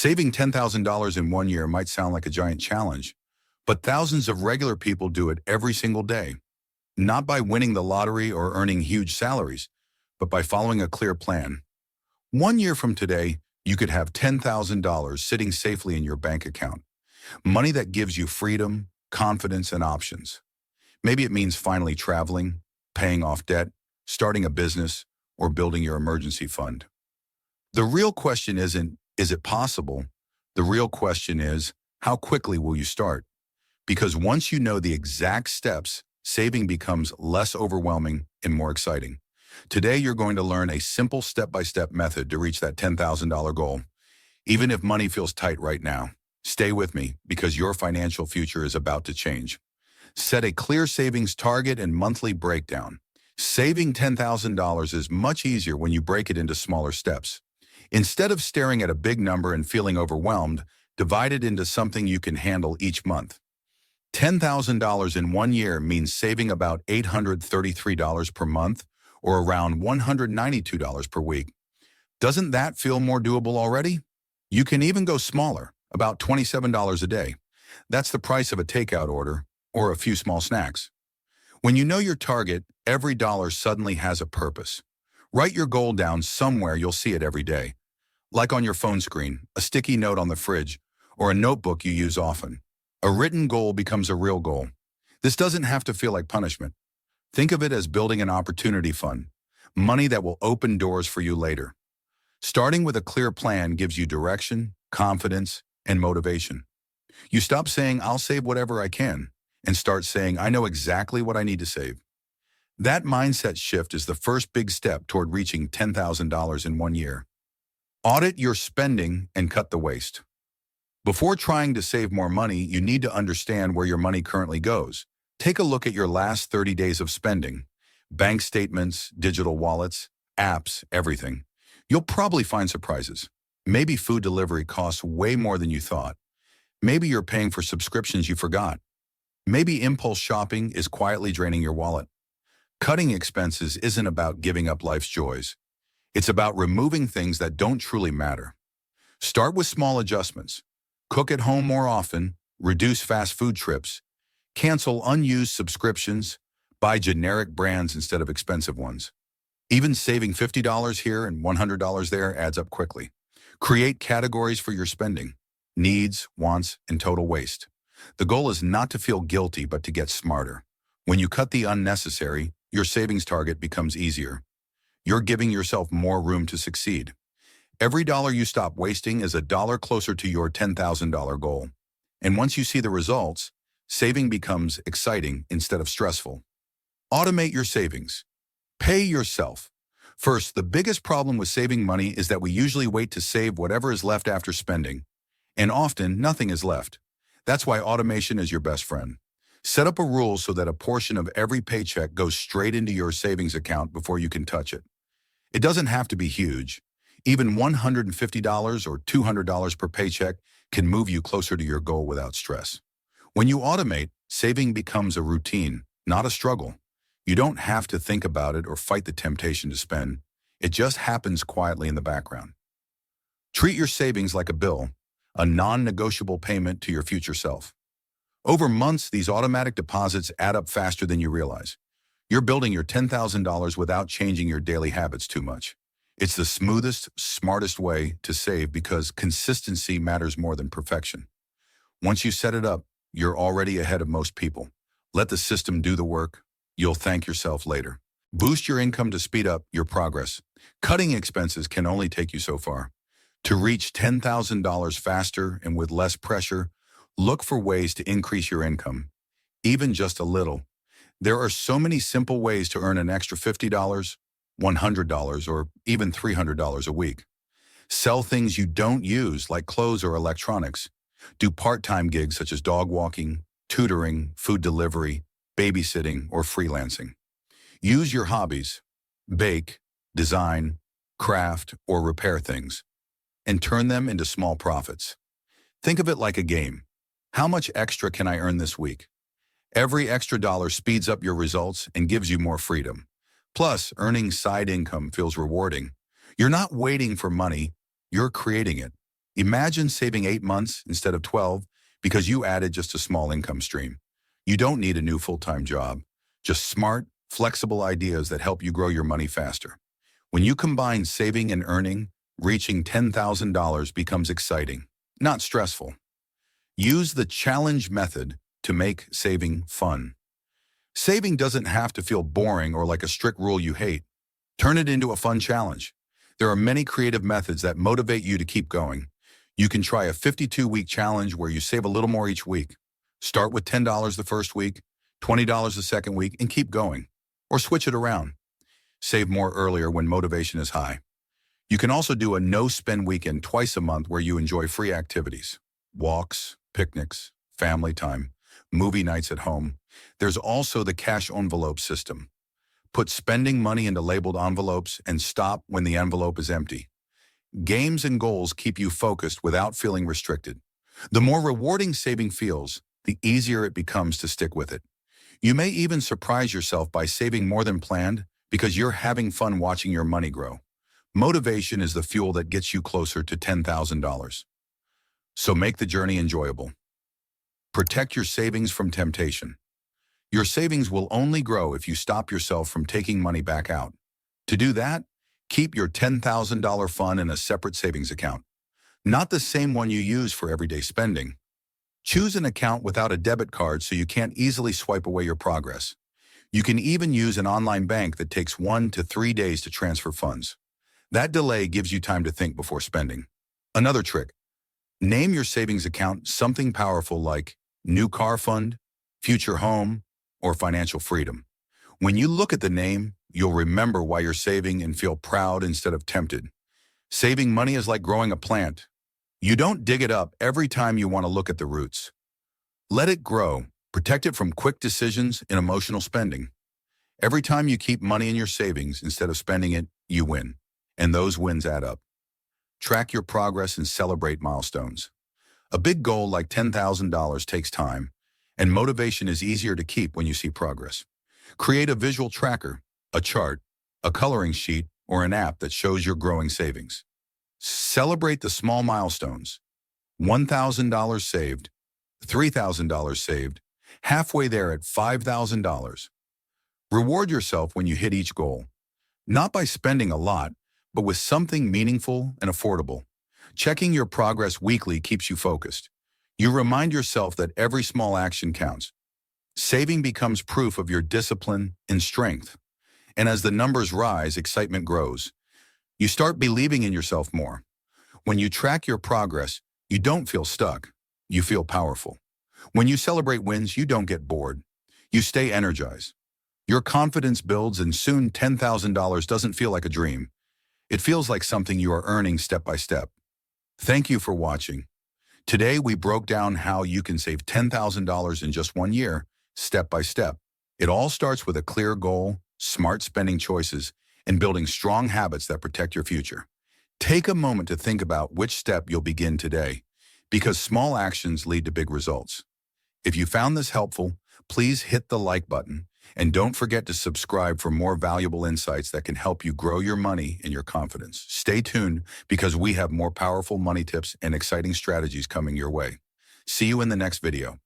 Saving $10,000 in 1 year might sound like a giant challenge, but thousands of regular people do it every single day. Not by winning the lottery or earning huge salaries, but by following a clear plan. 1 year from today, you could have $10,000 sitting safely in your bank account. Money that gives you freedom, confidence, and options. Maybe it means finally traveling, paying off debt, starting a business, or building your emergency fund. The real question isn't, is it possible? The real question is, how quickly will you start? Because once you know the exact steps, saving becomes less overwhelming and more exciting. Today, you're going to learn a simple step-by-step method to reach that $10,000 goal. Even if money feels tight right now, stay with me because your financial future is about to change. Set a clear savings target and monthly breakdown. Saving $10,000 is much easier when you break it into smaller steps. Instead of staring at a big number and feeling overwhelmed, divide it into something you can handle each month. $10,000 in 1 year means saving about $833 per month or around $192 per week. Doesn't that feel more doable already? You can even go smaller, about $27 a day. That's the price of a takeout order or a few small snacks. When you know your target, every dollar suddenly has a purpose. Write your goal down somewhere you'll see it every day, like on your phone screen, a sticky note on the fridge, or a notebook you use often. A written goal becomes a real goal. This doesn't have to feel like punishment. Think of it as building an opportunity fund, money that will open doors for you later. Starting with a clear plan gives you direction, confidence, and motivation. You stop saying, I'll save whatever I can, and start saying, I know exactly what I need to save. That mindset shift is the first big step toward reaching $10,000 in 1 year. Audit your spending and cut the waste. Before trying to save more money, you need to understand where your money currently goes. Take a look at your last 30 days of spending. Bank statements, digital wallets, apps, everything. You'll probably find surprises. Maybe food delivery costs way more than you thought. Maybe you're paying for subscriptions you forgot. Maybe impulse shopping is quietly draining your wallet. Cutting expenses isn't about giving up life's joys. It's about removing things that don't truly matter. Start with small adjustments. Cook at home more often, reduce fast food trips, cancel unused subscriptions, buy generic brands instead of expensive ones. Even saving $50 here and $100 there adds up quickly. Create categories for your spending: needs, wants, and total waste. The goal is not to feel guilty, but to get smarter. When you cut the unnecessary, your savings target becomes easier. You're giving yourself more room to succeed. Every dollar you stop wasting is a dollar closer to your $10,000 goal. And once you see the results, saving becomes exciting instead of stressful. Automate your savings. Pay yourself. First, the biggest problem with saving money is that we usually wait to save whatever is left after spending. And often, nothing is left. That's why automation is your best friend. Set up a rule so that a portion of every paycheck goes straight into your savings account before you can touch it. It doesn't have to be huge. Even $150 or $200 per paycheck can move you closer to your goal without stress. When you automate, saving becomes a routine, not a struggle. You don't have to think about it or fight the temptation to spend. It just happens quietly in the background. Treat your savings like a bill, a non-negotiable payment to your future self. Over months, these automatic deposits add up faster than you realize. You're building your $10,000 without changing your daily habits too much. It's the smoothest, smartest way to save because consistency matters more than perfection. Once you set it up, you're already ahead of most people. Let the system do the work. You'll thank yourself later. Boost your income to speed up your progress. Cutting expenses can only take you so far. To reach $10,000 faster and with less pressure, look for ways to increase your income, even just a little. There are so many simple ways to earn an extra $50, $100, or even $300 a week. Sell things you don't use, like clothes or electronics. Do part-time gigs such as dog walking, tutoring, food delivery, babysitting, or freelancing. Use your hobbies, bake, design, craft, or repair things, and turn them into small profits. Think of it like a game. How much extra can I earn this week? Every extra dollar speeds up your results and gives you more freedom. Plus, earning side income feels rewarding. You're not waiting for money, you're creating it. Imagine saving 8 months instead of 12 because you added just a small income stream. You don't need a new full-time job, just smart, flexible ideas that help you grow your money faster. When you combine saving and earning, reaching $10,000 becomes exciting, not stressful. Use the challenge method to make saving fun. Saving doesn't have to feel boring or like a strict rule you hate. Turn it into a fun challenge. There are many creative methods that motivate you to keep going. You can try a 52-week challenge where you save a little more each week. Start with $10 the first week, $20 the second week, and keep going. Or switch it around. Save more earlier when motivation is high. You can also do a no-spend weekend twice a month where you enjoy free activities. Walks, picnics, family time, movie nights at home. There's also the cash envelope system. Put spending money into labeled envelopes and stop when the envelope is empty. Games and goals keep you focused without feeling restricted. The more rewarding saving feels, the easier it becomes to stick with it. You may even surprise yourself by saving more than planned because you're having fun watching your money grow. Motivation is the fuel that gets you closer to $10,000. So make the journey enjoyable. Protect your savings from temptation. Your savings will only grow if you stop yourself from taking money back out. To do that, keep your $10,000 fund in a separate savings account, not the same one you use for everyday spending. Choose an account without a debit card so you can't easily swipe away your progress. You can even use an online bank that takes 1 to 3 days to transfer funds. That delay gives you time to think before spending. Another trick: name your savings account something powerful like new car fund, future home, or financial freedom. When you look at the name, you'll remember why you're saving and feel proud instead of tempted. Saving money is like growing a plant. You don't dig it up every time you want to look at the roots. Let it grow. Protect it from quick decisions and emotional spending. Every time you keep money in your savings instead of spending it, you win. And those wins add up. Track your progress and celebrate milestones. A big goal like $10,000 takes time, and motivation is easier to keep when you see progress. Create a visual tracker, a chart, a coloring sheet, or an app that shows your growing savings. Celebrate the small milestones. $1,000 saved, $3,000 saved, halfway there at $5,000. Reward yourself when you hit each goal, not by spending a lot, but with something meaningful and affordable. Checking your progress weekly keeps you focused. You remind yourself that every small action counts. Saving becomes proof of your discipline and strength. And as the numbers rise, excitement grows. You start believing in yourself more. When you track your progress, you don't feel stuck. You feel powerful. When you celebrate wins, you don't get bored. You stay energized. Your confidence builds, and soon $10,000 doesn't feel like a dream. It feels like something you are earning step by step. Thank you for watching. Today, we broke down how you can save $10,000 in just 1 year, step by step. It all starts with a clear goal, smart spending choices, and building strong habits that protect your future. Take a moment to think about which step you'll begin today, because small actions lead to big results. If you found this helpful, please hit the like button, and don't forget to subscribe for more valuable insights that can help you grow your money and your confidence. Stay tuned, because we have more powerful money tips and exciting strategies coming your way. See you in the next video.